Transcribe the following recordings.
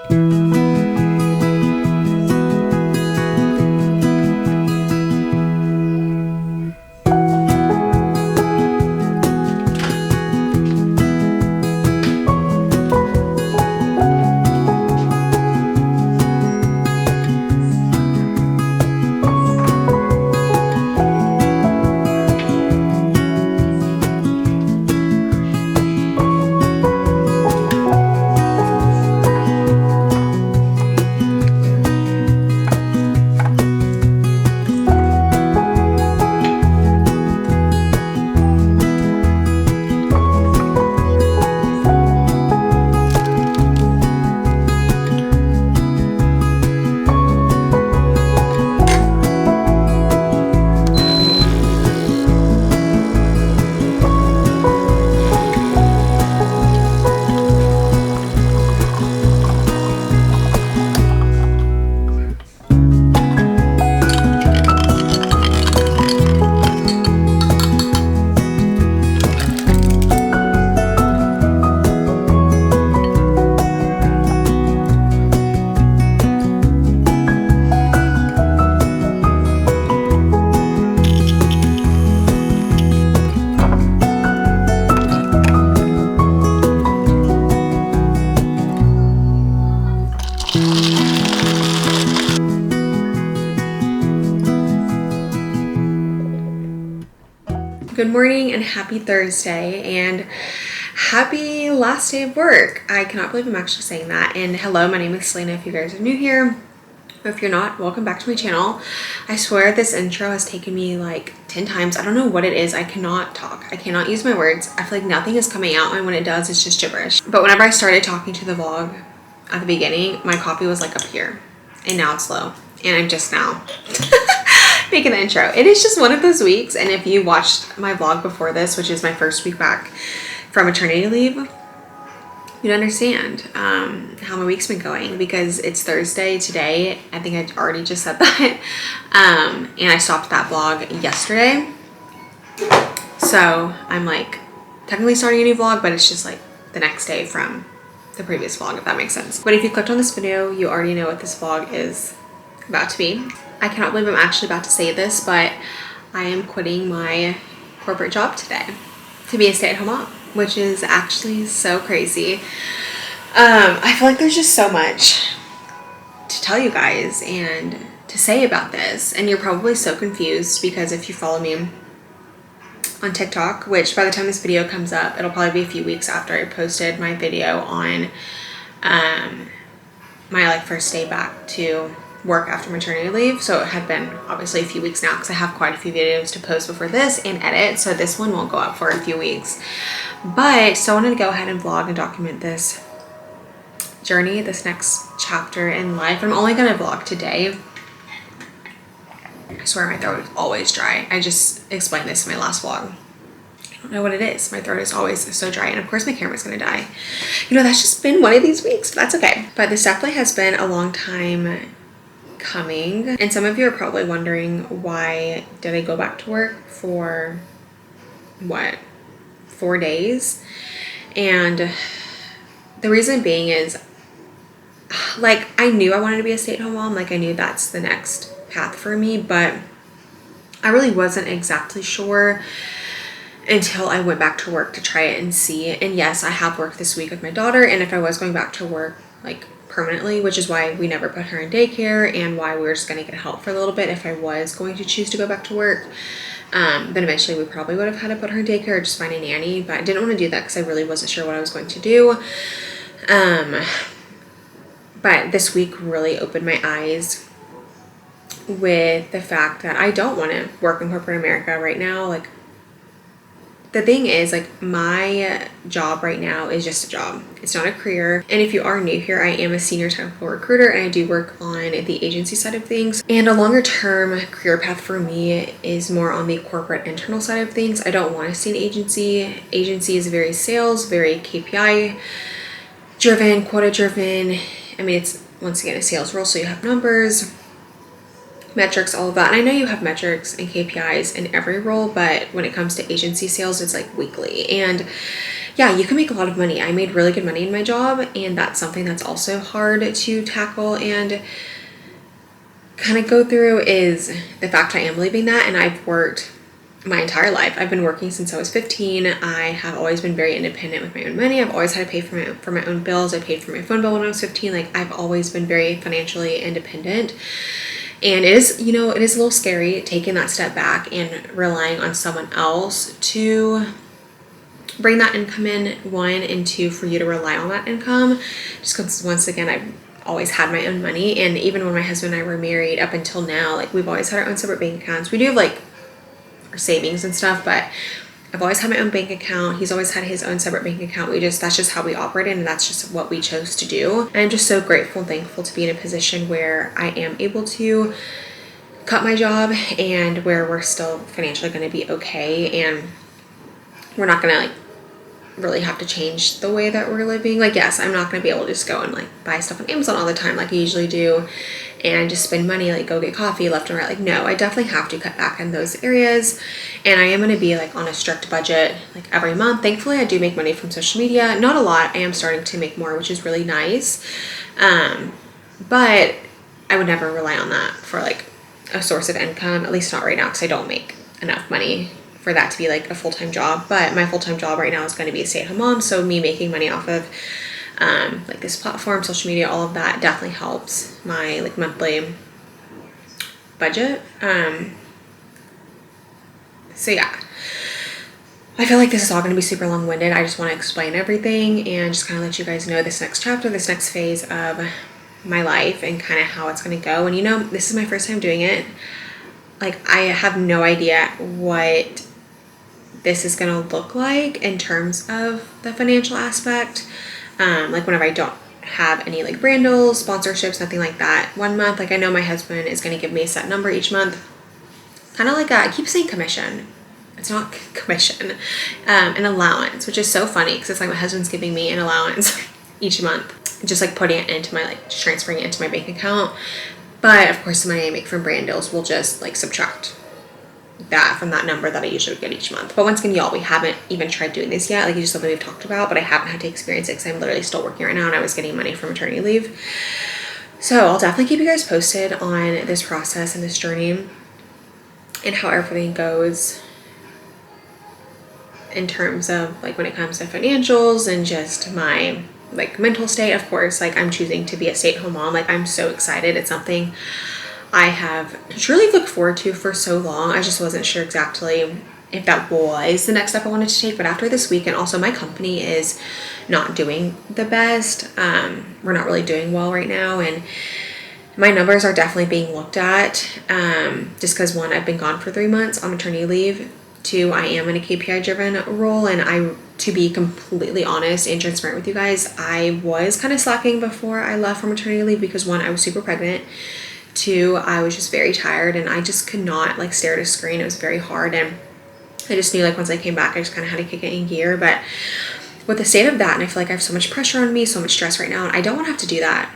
Good morning and happy Thursday and happy last day of work. I cannot believe I'm actually saying that. And hello, my name is Selena if you guys are new here. If you're not, welcome back to my channel. I swear this intro has taken me like 10 times. I don't know what it is. I cannot talk. I cannot use my words. I feel like nothing is coming out, and when it does, it's just gibberish. But whenever I started talking to the vlog at the beginning, my coffee was like up here and now it's low. And I'm just now making the intro. It is just one of those weeks, and if you watched my vlog before this, which is my first week back from maternity leave, you'd understand how my week's been going, because it's Thursday today. I think I already just said that. And I stopped that vlog yesterday, so I'm like technically starting a new vlog, but it's just like the next day from the previous vlog, if that makes sense. But if you clicked on this video, you already know what this vlog is about to be. I cannot believe I'm actually about to say this, but I am quitting my corporate job today to be a stay-at-home mom, which is actually so crazy. I feel like there's just so much to tell you guys and to say about this, and you're probably so confused because if you follow me on TikTok, which by the time this video comes up, it'll probably be a few weeks after I posted my video on my like first day back to work after maternity leave. So it had been obviously a few weeks now because I have quite a few videos to post before this and edit, so this one won't go up for a few weeks. But so I wanted to go ahead and vlog and document this journey, this next chapter in life. I'm only gonna vlog today. I swear my throat is always dry. I just explained this in my last vlog. I don't know what it is. My throat is always so dry, and of course my camera's gonna die. You know, that's just been one of these weeks, but that's okay. But this definitely has been a long time coming, and some of you are probably wondering, why did I go back to work for what, 4 days? And the reason being is, like, I knew I wanted to be a stay-at-home mom. Like, I knew that's the next path for me, but I really wasn't exactly sure until I went back to work to try it and see. And yes, I have worked this week with my daughter, and if I was going back to work like permanently, which is why we never put her in daycare and why we were just going to get help for a little bit if I was going to choose to go back to work, then eventually we probably would have had to put her in daycare or just find a nanny. But I didn't want to do that because I really wasn't sure what I was going to do. But this week really opened my eyes with the fact that I don't want to work in corporate America right now. Like, the thing is, like, my job right now is just a job. It's not a career. And if you are new here, I am a senior technical recruiter, and I do work on the agency side of things. And a longer term career path for me is more on the corporate internal side of things. I don't want to see an agency. Agency is very sales, very KPI driven, quota driven. I mean, it's once again a sales role, so you have numbers, metrics, all of that. And I know you have metrics and KPIs in every role, but when it comes to agency sales, it's like weekly. And yeah, you can make a lot of money. I made really good money in my job, and that's something that's also hard to tackle and kind of go through, is the fact I am leaving that. And I've worked my entire life. I've been working since I was 15. I have always been very independent with my own money. I've always had to pay for my own bills. I paid for my phone bill when I was 15. Like, I've always been very financially independent. And it is, you know, it is a little scary taking that step back and relying on someone else to bring that income in, one, and two, for you to rely on that income. Just because, once again, I've always had my own money. And even when my husband and I were married up until now, like, we've always had our own separate bank accounts. We do have like our savings and stuff, but I've always had my own bank account. He's always had his own separate bank account. That's just how we operated, and that's just what we chose to do. And I'm just so grateful and thankful to be in a position where I am able to cut my job and where we're still financially going to be okay, and we're not going to like really have to change the way that we're living. Like, yes, I'm not going to be able to just go and like buy stuff on Amazon all the time like I usually do and just spend money, like go get coffee left and right. Like, no, I definitely have to cut back in those areas, and I am going to be like on a strict budget like every month. Thankfully, I do make money from social media. Not a lot. I am starting to make more, which is really nice. But I would never rely on that for like a source of income, at least not right now, because I don't make enough money for that to be like a full-time job. But my full-time job right now is going to be a stay-at-home mom, so me making money off of like this platform, social media, all of that definitely helps my like monthly budget. So yeah, I feel like this is all going to be super long-winded. I just want to explain everything and just kind of let you guys know this next chapter, this next phase of my life, and kind of how it's going to go. And, you know, this is my first time doing it. Like, I have no idea what this is going to look like in terms of the financial aspect. Like, whenever I don't have any like brand deals, sponsorships, nothing like that. One month, like, I know my husband is going to give me a set number each month, kind of like I keep saying commission. It's not commission, an allowance, which is so funny because it's like my husband's giving me an allowance each month, just like putting it into my, like, transferring it into my bank account. But of course, the money I make from brand deals will just like subtract that from that number that I usually get each month. But once again, y'all, we haven't even tried doing this yet. Like, it's just something we've talked about, but I haven't had to experience it because I'm literally still working right now, and I was getting money from maternity leave. So I'll definitely keep you guys posted on this process and this journey and how everything goes in terms of like when it comes to financials and just my like mental state. Of course, like, I'm choosing to be a stay-at-home mom. Like, I'm so excited. It's something I have truly looked forward to for so long. I just wasn't sure exactly if that was the next step I wanted to take. But after this week, and also my company is not doing the best. We're not really doing well right now, and my numbers are definitely being looked at, just because, one, I've been gone for 3 months on maternity leave. Two, I am in a KPI driven role, and to be completely honest and transparent with you guys, I was kind of slacking before I left for maternity leave because, one, I was super pregnant. Two, I was just very tired, and I just could not like stare at a screen. It was very hard, and I just knew like once I came back, I just kind of had to kick it in gear. But with the state of that, and I feel like I have so much pressure on me, so much stress right now, and I don't want to have to do that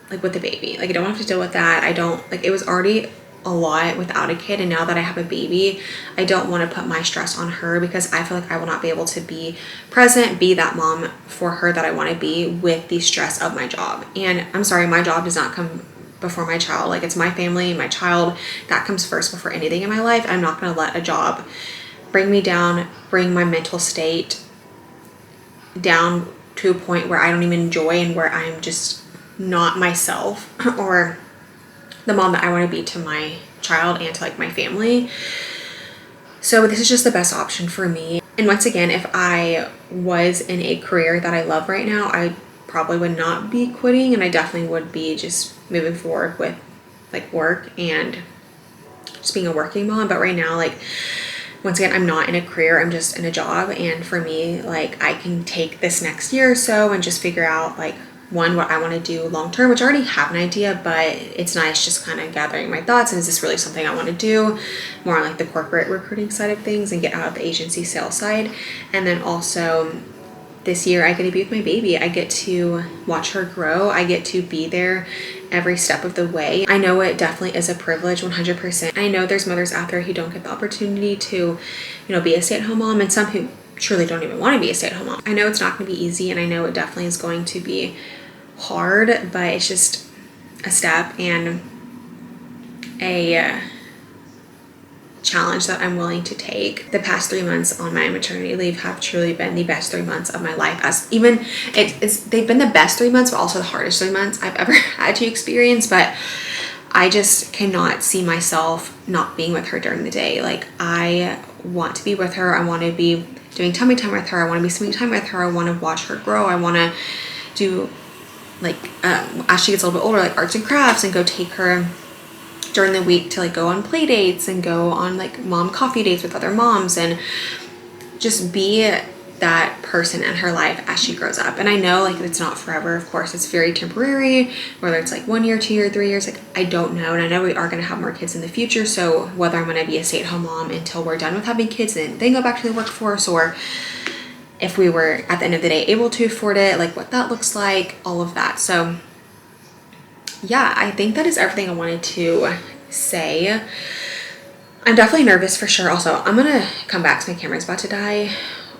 like with the baby. Like, I don't have to deal with that. I don't, like, it was already a lot without a kid, and now that I have a baby, I don't want to put my stress on her because I feel like I will not be able to be present, be that mom for her that I want to be with the stress of my job. And I'm sorry, my job does not come before my child. Like, it's my family, my child, that comes first before anything in my life. I'm not going to let a job bring me down, bring my mental state down to a point where I don't even enjoy and where I'm just not myself or the mom that I want to be to my child and to like my family. So this is just the best option for me. And once again, if I was in a career that I love right now, I probably would not be quitting, and I definitely would be just moving forward with like work and just being a working mom. But right now, like, once again, I'm not in a career, I'm just in a job. And for me, like, I can take this next year or so and just figure out like, one, what I want to do long term, which I already have an idea, but it's nice just kind of gathering my thoughts. And is this really something I want to do more on like the corporate recruiting side of things and get out of the agency sales side? And then also this year, I get to be with my baby. I get to watch her grow. I get to be there every step of the way. I know it definitely is a privilege, 100%. I know there's mothers out there who don't get the opportunity to, you know, be a stay-at-home mom, and some who truly don't even want to be a stay-at-home mom. I know it's not going to be easy, and I know it definitely is going to be hard, but it's just a step and a challenge that I'm willing to take. The past 3 months on my maternity leave have truly been the best 3 months of my life. As even they've been the best 3 months, but also the hardest 3 months I've ever had to experience. But I just cannot see myself not being with her during the day. Like, I want to be with her. I want to be doing tummy time with her. I want to be spending time with her. I want to watch her grow. I want to do, like, as she gets a little bit older, like arts and crafts, and go take her during the week to like go on play dates and go on like mom coffee dates with other moms, and just be that person in her life as she grows up. And I know like it's not forever, of course, it's very temporary, whether it's like 1 year, 2 year, 3 years, like I don't know. And I know we are going to have more kids in the future, so whether I'm going to be a stay-at-home mom until we're done with having kids and then go back to the workforce, or if we were at the end of the day able to afford it, like what that looks like, all of that. So yeah, I think that is everything I wanted to say. I'm definitely nervous for sure. Also, I'm gonna come back because my camera's about to die.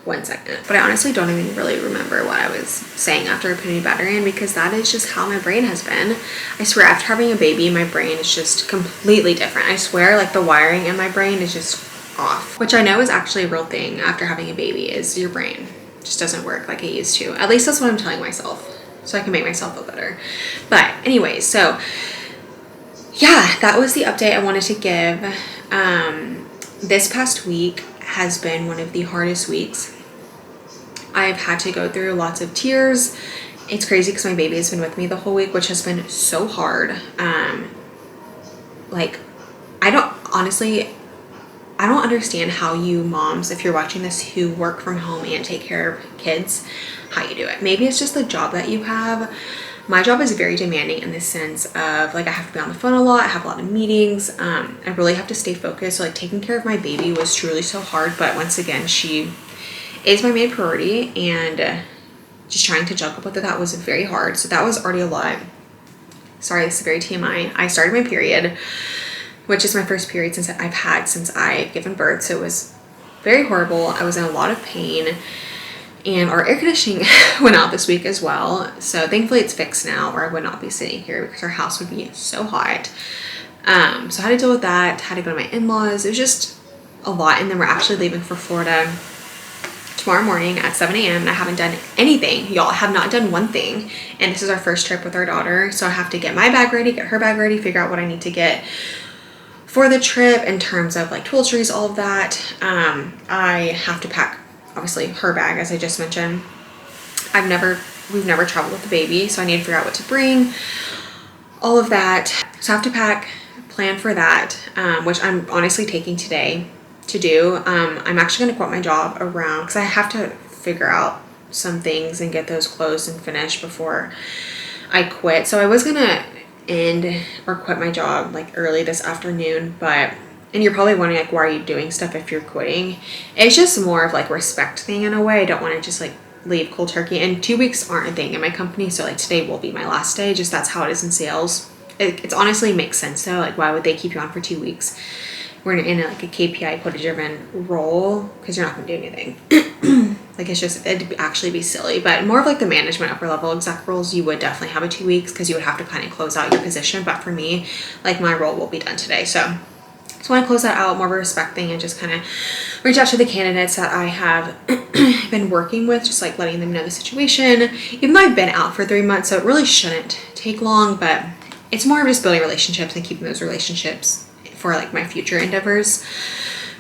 1 second. But I honestly don't even really remember what I was saying after putting a battery in, because that is just how my brain has been. I swear, after having a baby, my brain is just completely different. I swear, like the wiring in my brain is just off, which I know is actually a real thing after having a baby, is your brain just doesn't work like it used to. At least that's what I'm telling myself, so I can make myself feel better. But anyways, so yeah, that was the update I wanted to give. This past week has been one of the hardest weeks. I've had to go through lots of tears. It's crazy because my baby has been with me the whole week, which has been so hard. Like, I don't understand how you moms, if you're watching this, who work from home and take care of kids, how you do it. Maybe it's just the job that you have. My job is very demanding in the sense of like I have to be on the phone a lot. I have a lot of meetings. I really have to stay focused. So like taking care of my baby was truly so hard. But once again, she is my main priority, and just trying to juggle with that was very hard. So that was already a lot. Sorry, this is very TMI. I started my period, which is my first period since I've given birth. So it was very horrible. I was in a lot of pain. And our air conditioning went out this week as well. So thankfully it's fixed now, or I would not be sitting here because our house would be so hot. So I had to deal with that, had to go to my in-laws. It was just a lot. And then we're actually leaving for Florida tomorrow morning at 7 a.m. and I haven't done anything. Y'all, have not done one thing. And this is our first trip with our daughter. So I have to get my bag ready, get her bag ready, figure out what I need to get for the trip in terms of like toiletries, all of that. I have to pack, obviously, her bag, as I just mentioned. We've never traveled with a baby, so I need to figure out what to bring, all of that. So I have to pack, plan for that, which I'm honestly taking today to do. I'm actually going to quit my job around, because I have to figure out some things and get those closed and finished before I quit. So I was going to end or quit my job like early this afternoon, and you're probably wondering like, why are you doing stuff if you're quitting? It's just more of like respect thing in a way. I don't want to just like leave cold turkey, and 2 weeks aren't a thing in my company. So like today will be my last day. Just that's how it is in sales. It's honestly makes sense though. Like, why would they keep you on for 2 weeks? We're in like a KPI quota driven role, because you're not going to do anything. Like, it'd actually be silly. But more of like the management upper level exec roles, you would definitely have a 2 weeks, because you would have to kind of close out your position. But for me, like my role will be done today. So I want to close that out, more of a respect thing, and just kind of reach out to the candidates that I have been working with, just like letting them know the situation, even though I've been out for 3 months, so it really shouldn't take long, but it's more of just building relationships and keeping those relationships for like my future endeavors,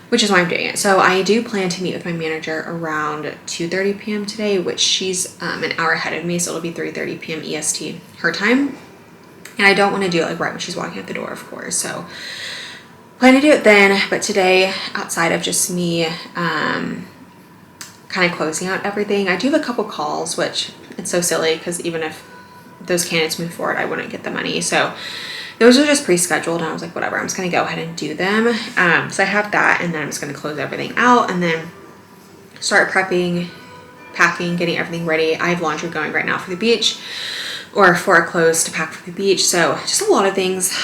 which is why I'm doing it. So I do plan to meet with my manager around 2:30 p.m. today, which she's an hour ahead of me, so it'll be 3:30 p.m. EST her time, and I don't want to do it like right when she's walking out the door, of course. So plan to do it then. But today, outside of just me kind of closing out everything, I do have a couple calls, which it's so silly because even if those candidates move forward, I wouldn't get the money. So those are just pre-scheduled, and I was like, whatever, I'm just going to go ahead and do them. So I have that, and then I'm just going to close everything out and then start prepping, packing, getting everything ready. I have laundry going right now for the beach, or for our clothes to pack for the beach. So just a lot of things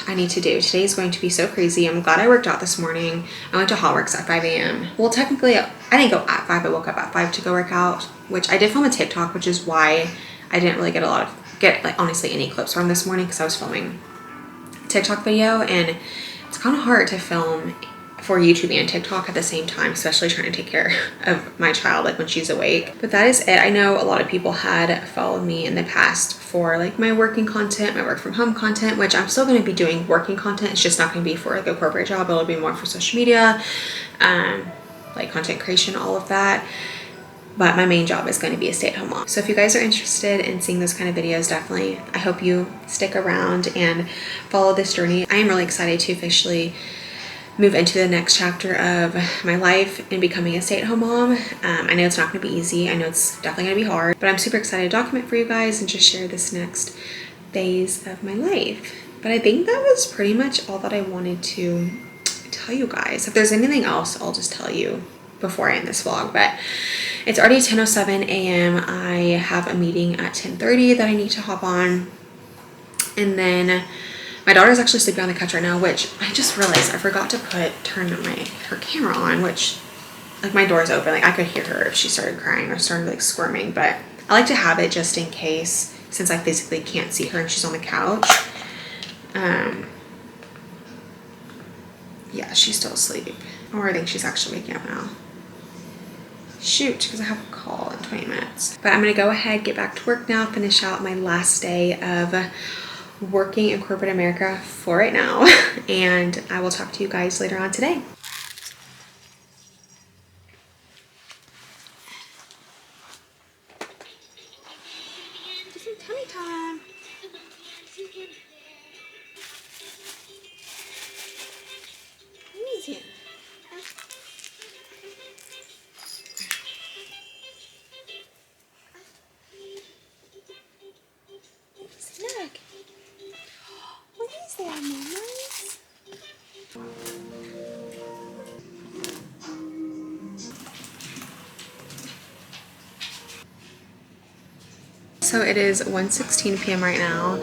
I need to do. Today is going to be so crazy. I'm glad I worked out this morning. I went to Hotworks at 5 a.m. Well, technically, I didn't go at 5. I woke up at 5 to go work out, which I did film a TikTok, which is why I didn't really get like honestly any clips from this morning because I was filming a TikTok video, and it's kind of hard to film for YouTube and TikTok at the same time, especially trying to take care of my child like when she's awake. But that is it. I know a lot of people had followed me in the past for like my working content, my work from home content, which I'm still going to be doing working content. It's just not going to be for like a corporate job. It'll be more for social media, like content creation, all of that. But my main job is going to be a stay-at-home mom. So if you guys are interested in seeing those kind of videos, definitely, I hope you stick around and follow this journey. I am really excited to officially move into the next chapter of my life and becoming a stay-at-home mom. I know it's not going to be easy. I know it's definitely going to be hard, but I'm super excited to document for you guys and just share this next phase of my life. But I think that was pretty much all that I wanted to tell you guys. If there's anything else, I'll just tell you before I end this vlog. But it's already 10:07 a.m. I have a meeting at 10:30 that I need to hop on, and then my daughter's actually sleeping on the couch right now, which I just realized I forgot to turn her camera on, which like my door's open. Like I could hear her if she started crying or started like squirming, but I like to have it just in case, since I physically can't see her and she's on the couch. Yeah, she's still asleep. Or I think she's actually waking up now. Shoot, because I have a call in 20 minutes. But I'm gonna go ahead, get back to work now, finish out my last day of working in corporate America for right now, and I will talk to you guys later on today. Some tummy time. Easy. Snug. What is that, mamas? So it is 1:16 p.m. right now,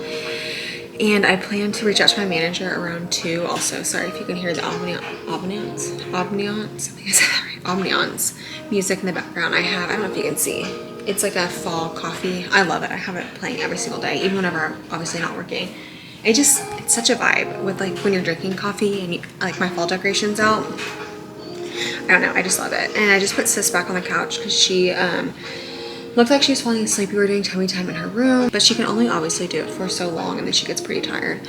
and I plan to reach out to my manager around 2. Also, sorry if you can hear the ambiance, I think I said that right, ambiance music in the background. I don't know if you can see. It's like a fall coffee. I love it. I have it playing every single day, even whenever I'm obviously not working. It's such a vibe with like when you're drinking coffee and like my fall decorations out. I don't know, I just love it. And I just put Sis back on the couch because she looked like she was falling asleep. We were doing tummy time in her room, but she can only obviously do it for so long and then she gets pretty tired.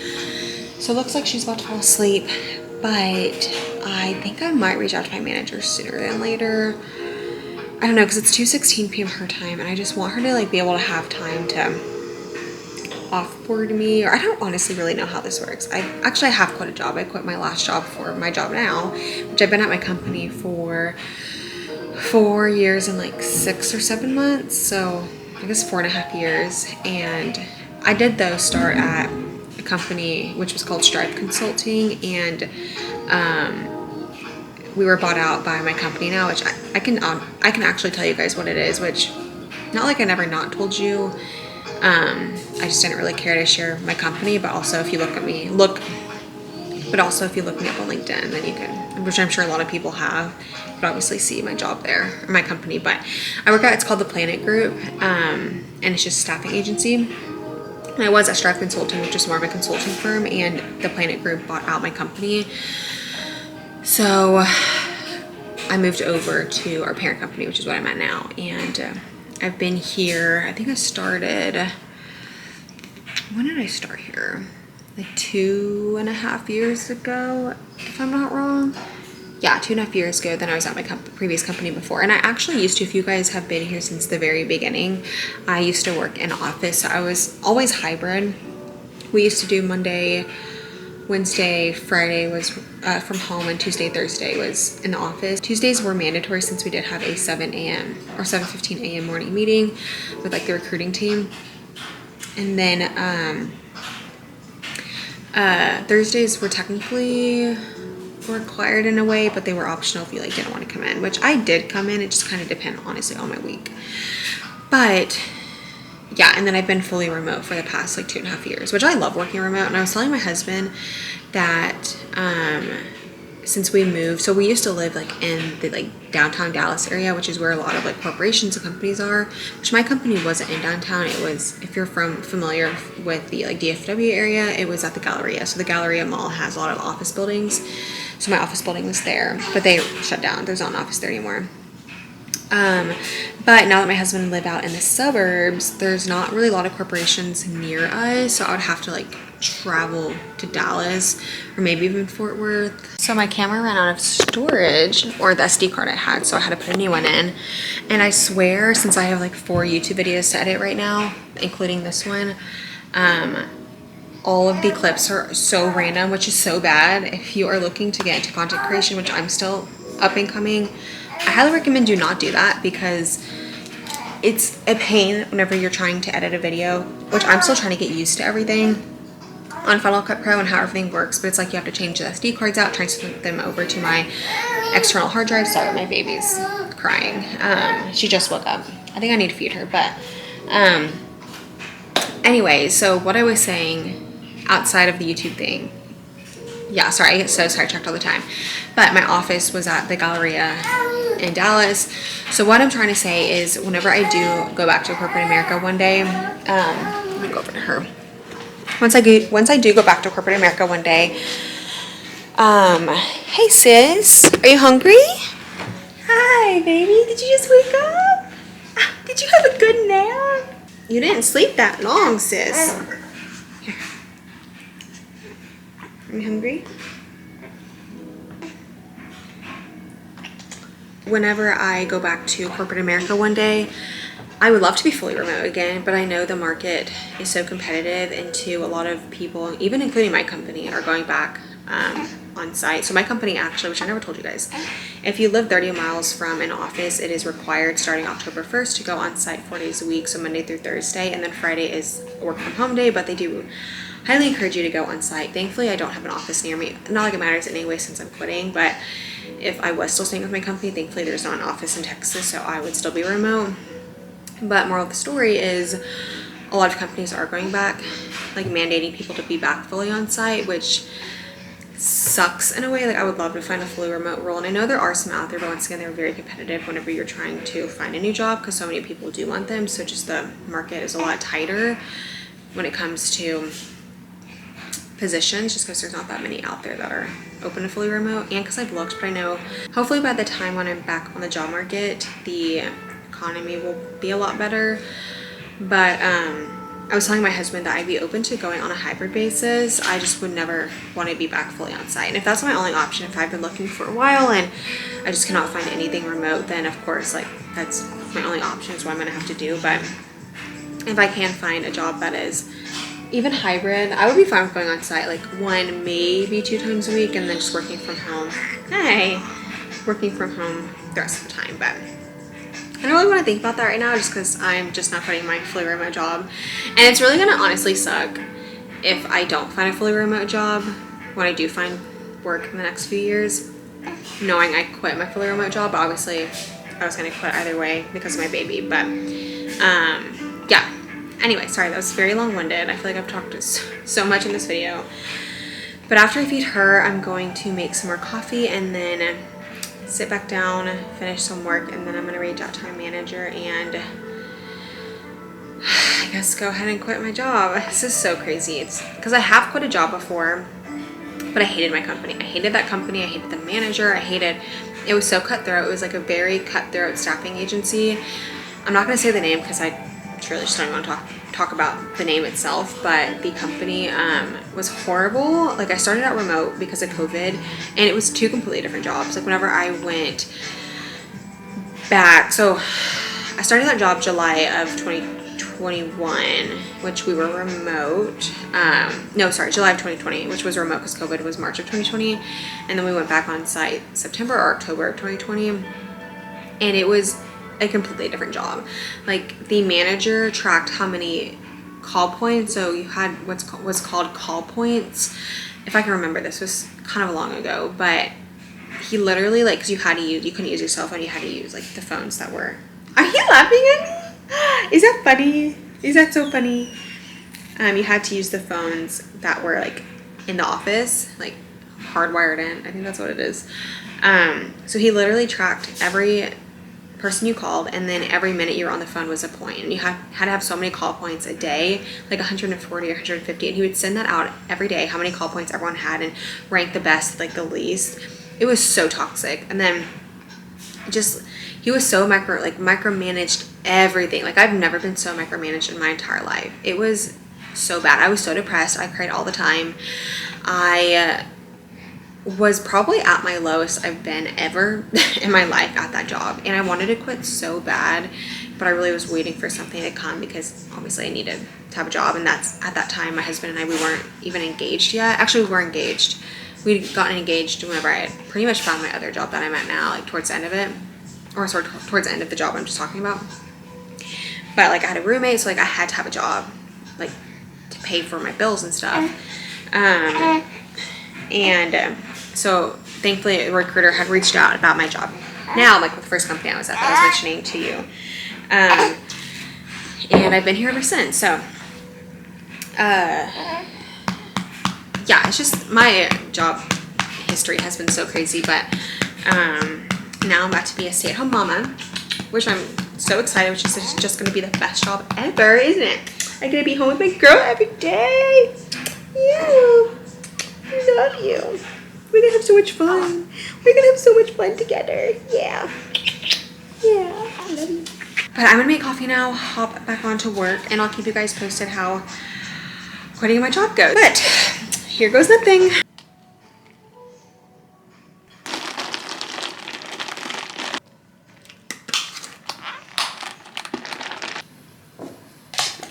So it looks like she's about to fall asleep, but I think I might reach out to my manager sooner than later. I don't know, because it's 2:16 p.m. her time, and I just want her to like be able to have time to offboard me, or I don't honestly really know how this works. I have quit a job. I quit my last job for my job now, which I've been at my company for 4 years and like 6 or 7 months, so I guess 4.5 years. And I did though start at a company which was called Stripe Consulting, and we were bought out by my company now, which I can actually tell you guys what it is, which not like I never not told you. I just didn't really care to share my company, but also if you look me up on LinkedIn, then you can, which I'm sure a lot of people have, you can obviously see my job there, or my company. But I work at, it's called the Planet Group, and it's just a staffing agency. And I was at Stripe Consulting, which is more of a consulting firm, and the Planet Group bought out my company. So I moved over to our parent company, which is what I'm at now. And I've been here, I think I started, when did I start here? Like 2.5 years ago, if I'm not wrong. Yeah, 2.5 years ago. Then I was at my previous company before. And I actually used to, if you guys have been here since the very beginning, I used to work in an office. So I was always hybrid. We used to do Monday, Wednesday, Friday was from home, and Tuesday, Thursday was in the office. Tuesdays were mandatory since we did have a 7 a.m. or 7:15 a.m. morning meeting with like the recruiting team. And then Thursdays were technically required in a way, but they were optional if you like didn't want to come in, which I did come in. It just kind of depended honestly on my week. But yeah, and then I've been fully remote for the past like 2.5 years, which I love working remote. And I was telling my husband that since we moved, so we used to live like in the like downtown Dallas area, which is where a lot of like corporations and companies are, which my company wasn't in downtown. It was, if you're familiar with the like DFW area, it was at the Galleria. So the Galleria Mall has a lot of office buildings. So my office building was there, but they shut down. There's not an office there anymore. But now that my husband lived out in the suburbs, there's not really a lot of corporations near us, so I would have to like travel to Dallas or maybe even Fort Worth. So my camera ran out of storage, or the SD card I had, so I had to put a new one in. And I swear, since I have like 4 YouTube videos to edit right now, including this one, all of the clips are so random, which is so bad. If you are looking to get into content creation, which I'm still up and coming, I highly recommend do not do that, because it's a pain whenever you're trying to edit a video, which I'm still trying to get used to everything on Final Cut Pro and how everything works. But it's like you have to change the SD cards out, transfer them over to my external hard drive. Sorry, my baby's crying. She just woke up. I think I need to feed her. But anyway, so what I was saying outside of the YouTube thing, yeah, sorry, I get so sidetracked all the time. But my office was at the Galleria in Dallas. So what I'm trying to say is, whenever I do go back to corporate America one day, let me go over to her. Once I do go back to corporate America one day, hey sis, are you hungry? Hi, baby. Did you just wake up? Did you have a good nap? You didn't sleep that long, sis. Here. Are you hungry? Whenever I go back to corporate America one day, I would love to be fully remote again, but I know the market is so competitive, and a lot of people, even including my company, are going back on site. So my company actually, which I never told you guys, if you live 30 miles from an office, it is required starting October 1st to go on site 4 days a week, so Monday through Thursday, and then Friday is a work from home day, but they do highly encourage you to go on site. Thankfully, I don't have an office near me. Not like it matters anyway since I'm quitting, but if I was still staying with my company, thankfully there's not an office in Texas, so I would still be remote. But moral of the story is, a lot of companies are going back, like mandating people to be back fully on site, which sucks in a way. Like, I would love to find a fully remote role, and I know there are some out there, but once again, they're very competitive whenever you're trying to find a new job, because so many people do want them. So just the market is a lot tighter when it comes to positions, just because there's not that many out there that are open to fully remote, and because I've looked. But I know hopefully by the time when I'm back on the job market, the economy will be a lot better. But I was telling my husband that I'd be open to going on a hybrid basis. I just would never want to be back fully on site. And if that's my only option, if I've been looking for a while and I just cannot find anything remote, then of course, like, that's my only option, is what I'm gonna have to do. But if I can find a job that is even hybrid, I would be fine with going on site like 1, maybe 2 times a week, and then just working from home. Working from home the rest of the time. But I don't really want to think about that right now, just because I'm just not finding my fully remote job. And it's really going to honestly suck if I don't find a fully remote job when I do find work in the next few years, knowing I quit my fully remote job. Obviously, I was going to quit either way because of my baby. But yeah. Anyway, sorry, that was very long-winded. I feel like I've talked so much in this video. But after I feed her, I'm going to make some more coffee and then sit back down, finish some work, and then I'm going to reach out to my manager and I guess go ahead and quit my job. This is so crazy. It's because I have quit a job before, but I hated my company. I hated that company. I hated the manager. It was so cutthroat. It was like a very cutthroat staffing agency. I'm not going to say the name because I really just don't want to talk about the name itself, but the company was horrible. Like, I started out remote because of COVID, and it was 2 completely different jobs. Like, whenever I went back, so I started that job July of 2021, which we were remote. July of 2020, which was remote because COVID was March of 2020, and then we went back on site September or October of 2020, and it was a completely different job. Like, the manager tracked how many call points, so you had what's called call points. If I can remember, this was kind of long ago, but he literally, like, because you couldn't use your cell phone, you had to use like the phones that were. Are you laughing at me? Is that funny? Is that so funny? You had to use the phones that were like in the office, like hardwired in. I think that's what it is. So he literally tracked every person you called, and then every minute you were on the phone was a point, and you had to have so many call points a day, like 140 or 150, and he would send that out every day, how many call points everyone had, and rank the best, like the least. It was so toxic. And then just, he was so micromanaged everything. Like, I've never been so micromanaged in my entire life. It was so bad. I was so depressed. I cried all the time. I was probably at my lowest I've been ever in my life at that job, and I wanted to quit so bad, but I really was waiting for something to come, because obviously I needed to have a job. And that's, at that time, my husband and I, we weren't even engaged yet. Actually, we were engaged. We'd gotten engaged whenever I had pretty much found my other job that I'm at now, like towards the end of it, or sort of towards the end of the job I'm just talking about. But like, I had a roommate, so like I had to have a job, like to pay for my bills and stuff. So thankfully a recruiter had reached out about my job now, like with the first company I was at that I was mentioning to you. And I've been here ever since. So yeah, it's just, my job history has been so crazy, but now I'm about to be a stay-at-home mama, which I'm so excited, which is just going to be the best job ever, isn't it? I'm going to be home with my girl every day. Yeah, I love you. We're going to have so much fun. We're going to have so much fun together. Yeah. Yeah, I love you. But I'm going to make coffee now, hop back on to work, and I'll keep you guys posted how quitting my job goes. But here goes nothing.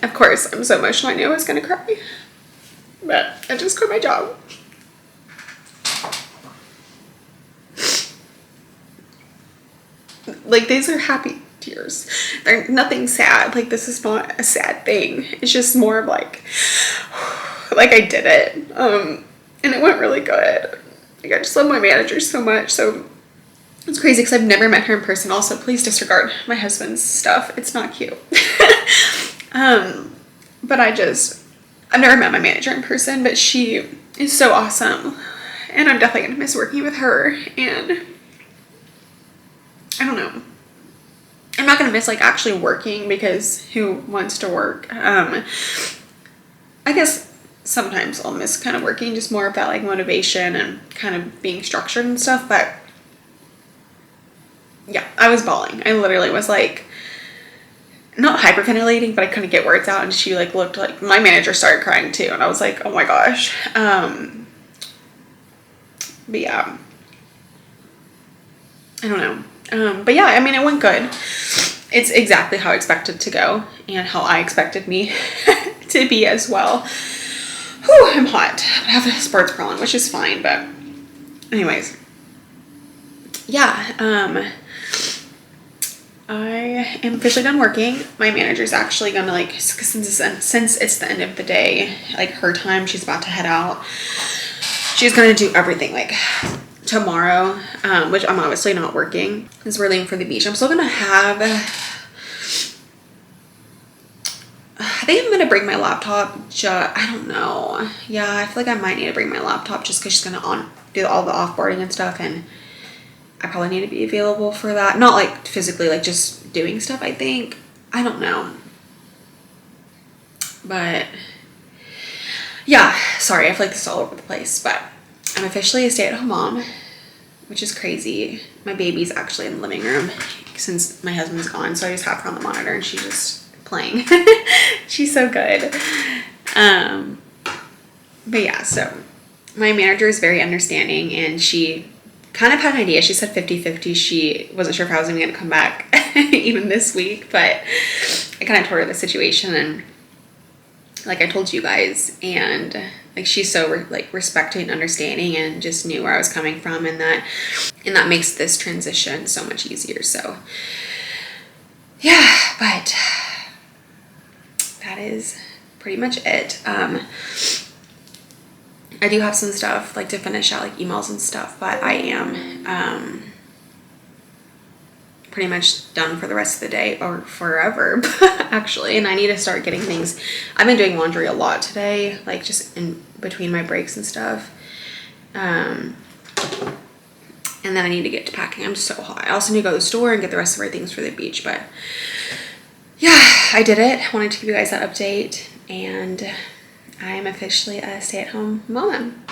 Of course, I'm so emotional. I knew I was gonna cry, but I just quit my job. Like, these are happy tears. They're nothing sad. Like, this is not a sad thing. It's just more of like I did it. And it went really good. Like, I just love my manager so much. So it's crazy because I've never met her in person. Also, please disregard my husband's stuff. It's not cute. But I've never met my manager in person, but she is so awesome. And I'm definitely going to miss working with her. And I don't know. I'm not going to miss like actually working, because who wants to work? I guess sometimes I'll miss kind of working, just more of that like motivation and kind of being structured and stuff. But yeah, I was bawling. I literally was like, not hyperventilating, but I couldn't get words out. And she like looked like, my manager started crying too. And I was like, oh my gosh. But yeah, I don't know. But yeah, I mean, it went good. It's exactly how I expected to go, and how I expected me to be as well. Whew, I'm hot. I have a sports bra on, which is fine. But anyways, yeah, I am officially done working. My manager's actually gonna like, since it's the end of the day, like her time, she's about to head out. She's gonna do everything like tomorrow, which I'm obviously not working because we're leaving for the beach. I'm still gonna have, I think I'm gonna bring my laptop. I don't know. Yeah, I feel like I might need to bring my laptop just because she's gonna do all the offboarding and stuff, and I probably need to be available for that. Not like physically, like just doing stuff, I think. I don't know. But yeah, sorry, I feel like this is all over the place, but I'm officially a stay-at-home mom, which is crazy. My baby's actually in the living room since my husband's gone, so I just have her on the monitor and she's just playing. She's so good. But yeah, so my manager is very understanding, and she kind of had an idea. She said 50-50. She wasn't sure if I was even going to come back even this week, but I kind of told her the situation, and like I told you guys, and like she's so respecting and understanding, and just knew where I was coming from, and that makes this transition so much easier. So yeah, but that is pretty much it. I do have some stuff like to finish out, like emails and stuff, but I am pretty much done for the rest of the day or forever actually. And I need to start getting things. I've been doing laundry a lot today, like just in between my breaks and stuff. And then I need to get to packing. I'm so hot. I also need to go to the store and get the rest of our things for the beach. But yeah, I did it. I wanted to give you guys that update, and I'm officially a stay-at-home mom.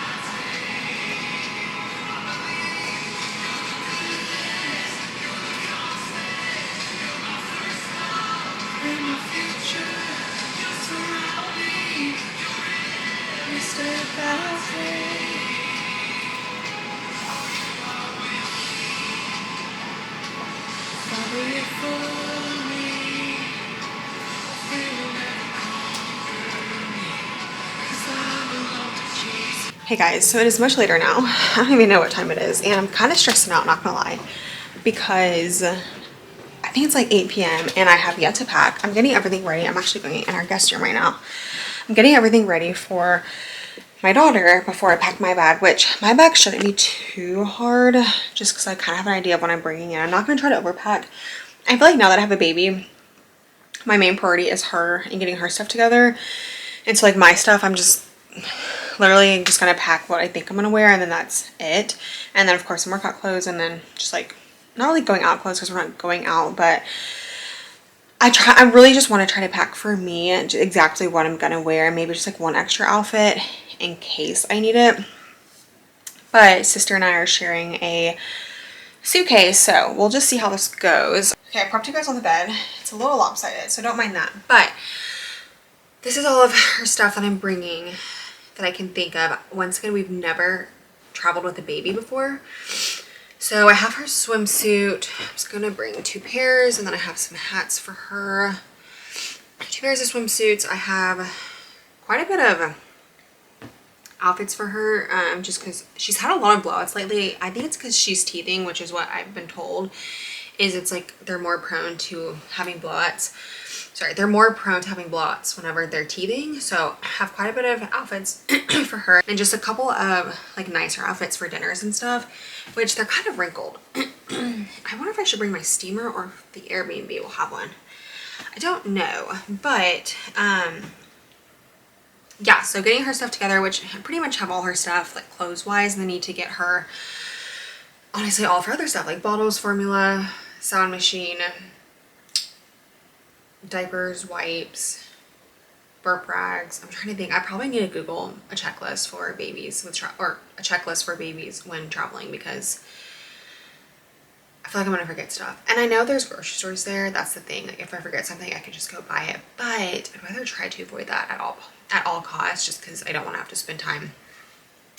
Hey guys, so it is much later now. I don't even know what time it is, and I'm kind of stressing out, not gonna lie, because I think it's like 8 p.m. and I have yet to pack. I'm getting everything ready. I'm actually going in our guest room right now. I'm getting everything ready for my daughter before I pack my bag, which my bag shouldn't be too hard just because I kind of have an idea of what I'm bringing in. I'm not going to try to overpack. I feel like now that I have a baby, my main priority is her and getting her stuff together. And so like my stuff, I'm just literally just going to pack what I think I'm going to wear, and then that's it. And then of course some workout clothes, and then just like not really going out clothes because we're not going out, but I really just want to try to pack for me exactly what I'm going to wear. Maybe just like one extra outfit in case I need it. But sister and I are sharing a suitcase, so we'll just see how this goes. Okay, I propped you guys on the bed. It's a little lopsided, so don't mind that. But this is all of her stuff that I'm bringing that I can think of. Once again, we've never traveled with a baby before. So I have her swimsuit. I'm just gonna bring 2 pairs, and then I have some hats for her. 2 pairs of swimsuits. I have quite a bit of outfits for her, just because she's had a lot of blowouts lately. I think it's because she's teething, which is what I've been told, is it's like they're more prone to having blowouts. Sorry, they're more prone to having blowouts whenever they're teething. So I have quite a bit of outfits for her, and just a couple of like nicer outfits for dinners and stuff, which they're kind of wrinkled. I wonder if I should bring my steamer or if the Airbnb will have one. I don't know, but yeah, so getting her stuff together, which I pretty much have all her stuff like clothes wise, and I need to get her honestly all of her other stuff like bottles, formula, sound machine, diapers, wipes, burp rags. I'm trying to think. I probably need to Google a checklist for babies with or a checklist for babies when traveling, because I feel like I'm gonna forget stuff. And I know there's grocery stores there. That's the thing. Like if I forget something, I can just go buy it. But I'd rather try to avoid that at all costs, just because I don't want to have to spend time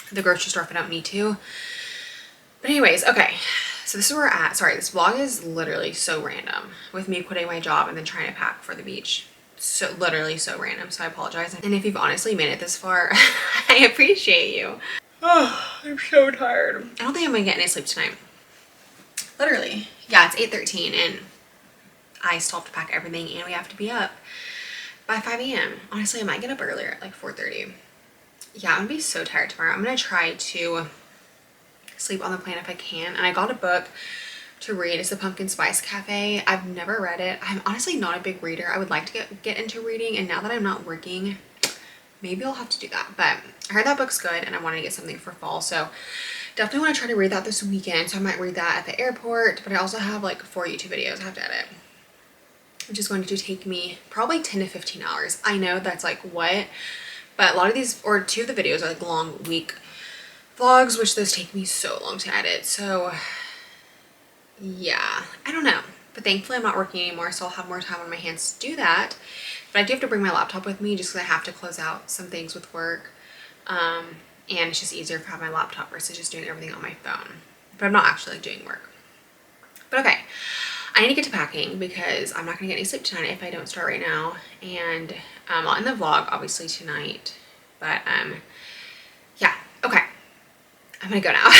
at the grocery store if I don't need to. But anyways, okay. So this is where we're at. Sorry, this vlog is literally so random with me quitting my job and then trying to pack for the beach. So literally so random, so I apologize. And if you've honestly made it this far, I appreciate you. Oh, I'm so tired. I don't think I'm gonna get any sleep tonight. Literally. Yeah, it's 8:13 and I still have to pack everything, and we have to be up by 5 a.m. Honestly, I might get up earlier at like 4:30. Yeah, I'm gonna be so tired tomorrow. I'm gonna try to sleep on the plane if I can. And I got a book to read. It's the Pumpkin Spice Cafe. I've never read it. I'm honestly not a big reader. I would like to get into reading, and now that I'm not working, maybe I'll have to do that. But I heard that book's good and I want to get something for fall, so definitely want to try to read that this weekend. So I might read that at the airport. But I also have like 4 YouTube videos I have to edit, which is going to take me probably 10 to 15 hours. I know that's like what, but a lot of these, or 2 of the videos are like long week vlogs, which those take me so long to edit. So yeah, I don't know, but thankfully I'm not working anymore, so I'll have more time on my hands to do that. But I do have to bring my laptop with me just because I have to close out some things with work, and it's just easier if I have my laptop versus just doing everything on my phone. But I'm not actually like doing work. But okay, I need to get to packing because I'm not gonna get any sleep tonight if I don't start right now. And I'll end the vlog obviously tonight, but yeah, okay, I'm gonna go now.